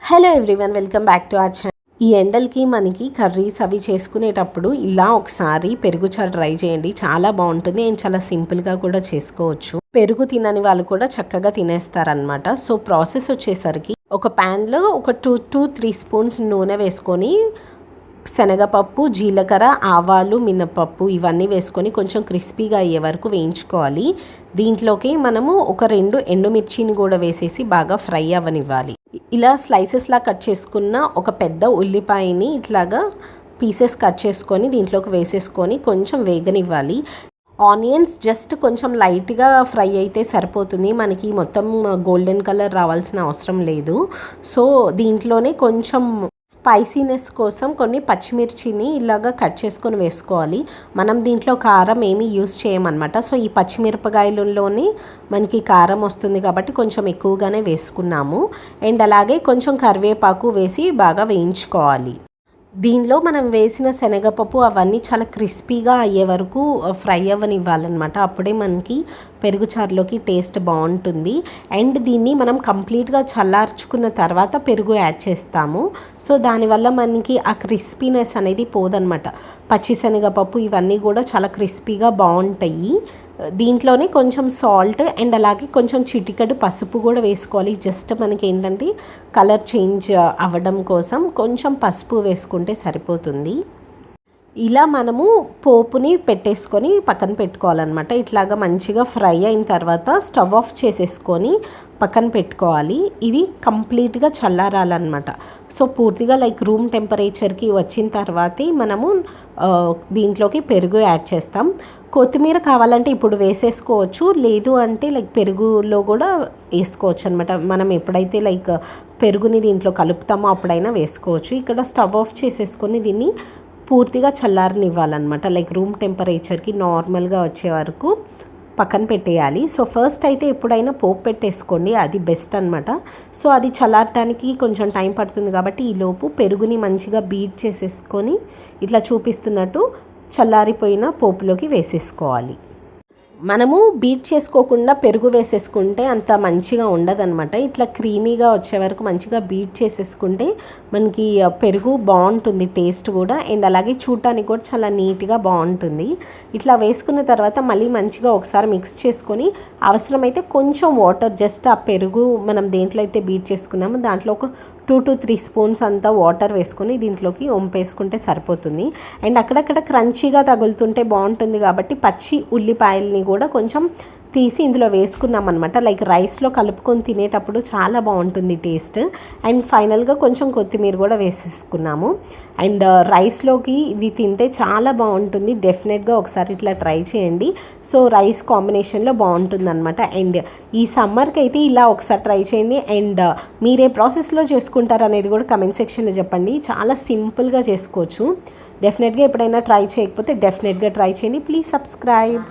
Hello everyone, welcome back to our channel. ఈ ఎండలకి మనకి కర్రీస్ అవి చేసుకునేటప్పుడు ఇలా ఒకసారి పెరుగు చారు ట్రై చేయండి. చాలా బాగుంటుంది అండ్ చాలా సింపుల్గా కూడా చేసుకోవచ్చు. పెరుగు తినని వాళ్ళు కూడా చక్కగా తినేస్తారనమాట. సో ప్రాసెస్ వచ్చేసరికి ఒక ప్యాన్లో ఒక 2-3 స్పూన్స్ నూనె వేసుకొని శనగపప్పు, జీలకర్ర, ఆవాలు, మినపప్పు ఇవన్నీ వేసుకొని కొంచెం క్రిస్పీగా అయ్యే వరకు వేయించుకోవాలి. దీంట్లోకి మనము ఒక 2 ఎండుమిర్చిని కూడా వేసేసి బాగా ఫ్రై అవ్వనివ్వాలి. ఇలా స్లైసెస్లా కట్ చేసుకున్న ఒక పెద్ద ఉల్లిపాయని ఇట్లాగా పీసెస్ కట్ చేసుకొని దీంట్లోకి వేసేసుకొని కొంచెం వేగనివ్వాలి. ఆనియన్స్ జస్ట్ కొంచెం లైట్గా ఫ్రై అయితే సరిపోతుంది, మనకి మొత్తం గోల్డెన్ కలర్ రావాల్సిన అవసరం లేదు. సో దీంట్లోనే కొంచెం స్పైసీనెస్ కోసం కొన్ని పచ్చిమిర్చిని ఇలాగా కట్ చేసుకొని వేసుకోవాలి. మనం దీంట్లో కారం ఏమీ యూస్ చేయమన్నమాట. సో ఈ పచ్చిమిరపకాయలలోనే మనకి కారం వస్తుంది కాబట్టి కొంచెం ఎక్కువగానే వేసుకున్నాము. అండ్ అలాగే కొంచెం కరివేపాకు వేసి బాగా వేయించుకోవాలి. దీనిలో మనం వేసిన శనగపప్పు అవన్నీ చాలా క్రిస్పీగా అయ్యే వరకు ఫ్రై అవ్వనివ్వాలన్నమాట. అప్పుడే మనకి పెరుగు చారులోకి టేస్ట్ బాగుంటుంది. అండ్ దీన్ని మనం కంప్లీట్గా చల్లార్చుకున్న తర్వాత పెరుగు యాడ్ చేస్తాము. సో దానివల్ల మనకి ఆ క్రిస్పీనెస్ అనేది పోదన్నమాట. పచ్చిశనగపప్పు ఇవన్నీ కూడా చాలా క్రిస్పీగా బాగుంటాయి. దీంట్లోనే కొంచెం సాల్ట్ అండ్ అలాగే కొంచెం చిటికెడు పసుపు కూడా వేసుకోవాలి. జస్ట్ మనకి ఏంటంటే కలర్ చేంజ్ అవ్వడం కోసం కొంచెం పసుపు వేసుకుంటే సరిపోతుంది. ఇలా మనము పోపుని పెట్టేసుకొని పక్కన పెట్టుకోవాలన్నమాట. ఇట్లాగా మంచిగా ఫ్రై అయిన తర్వాత స్టవ్ ఆఫ్ చేసేసుకొని పక్కన పెట్టుకోవాలి. ఇది కంప్లీట్గా చల్లారాలన్నమాట. సో పూర్తిగా లైక్ రూమ్ టెంపరేచర్కి వచ్చిన తర్వాతే మనము దీంట్లోకి పెరుగు యాడ్ చేస్తాం. కొత్తిమీర కావాలంటే ఇప్పుడు వేసేసుకోవచ్చు, లేదు అంటే లైక్ పెరుగులో కూడా వేసుకోవచ్చు అనమాట. మనం ఎప్పుడైతే లైక్ పెరుగుని దీంట్లో కలుపుతామో అప్పుడైనా వేసుకోవచ్చు. ఇక్కడ స్టవ్ ఆఫ్ చేసేసుకొని దీన్ని పూర్తిగా చల్లారనివ్వాలన్నమాట. లైక్ రూమ్ టెంపరేచర్కి నార్మల్గా వచ్చే వరకు పక్కన పెట్టేయాలి. సో ఫస్ట్ అయితే ఎప్పుడైనా పోపు పెట్టేసుకోండి, అది బెస్ట్ అనమాట. సో అది చల్లారడానికి కొంచెం టైం పడుతుంది కాబట్టి ఈలోపు పెరుగుని మంచిగా బీట్ చేసేసుకొని ఇట్లా చూపిస్తున్నట్టు చల్లారిపోయిన పోపులోకి వేసేసుకోవాలి. మనము బీట్ చేసుకోకుండా పెరుగు వేసేసుకుంటే అంత మంచిగా ఉండదన్నమాట. ఇట్లా క్రీమీగా వచ్చే వరకు మంచిగా బీట్ చేసేసుకుంటే మనకి పెరుగు బాగుంటుంది, టేస్ట్ కూడా. అండ్ అలాగే చూడటానికి కూడా చాలా నీట్గా బాగుంటుంది. ఇట్లా వేసుకున్న తర్వాత మళ్ళీ మంచిగా ఒకసారి మిక్స్ చేసుకొని అవసరమైతే కొంచెం వాటర్, జస్ట్ ఆ పెరుగు మనం దేంట్లో అయితే బీట్ చేసుకున్నామో దాంట్లో ఒక 2-3 స్పూన్స్ అంతా వాటర్ వేసుకొని దీంట్లోకి వంపేసుకుంటే సరిపోతుంది. అండ్ అక్కడక్కడ క్రంచీగా తగులుతుంటే బాగుంటుంది కాబట్టి పచ్చి ఉల్లిపాయల్ని కూడా కొంచెం తీసి ఇందులో వేసుకున్నాం అనమాట. లైక్ రైస్లో కలుపుకొని తినేటప్పుడు చాలా బాగుంటుంది టేస్ట్. అండ్ ఫైనల్గా కొంచెం కొత్తిమీర కూడా వేసేసుకున్నాము. అండ్ రైస్లోకి ఇది తింటే చాలా బాగుంటుంది. డెఫినెట్గా ఒకసారి ఇట్లా ట్రై చేయండి. సో రైస్ కాంబినేషన్లో బాగుంటుంది అనమాట. అండ్ ఈ సమ్మర్కి అయితే ఇలా ఒకసారి ట్రై చేయండి. అండ్ మీరే ప్రాసెస్లో చేసుకుంటారు అనేది కూడా కమెంట్ సెక్షన్లో చెప్పండి. చాలా సింపుల్గా చేసుకోవచ్చు. డెఫినెట్గా ఎప్పుడైనా ట్రై చేయకపోతే డెఫినెట్గా ట్రై చేయండి. Please subscribe.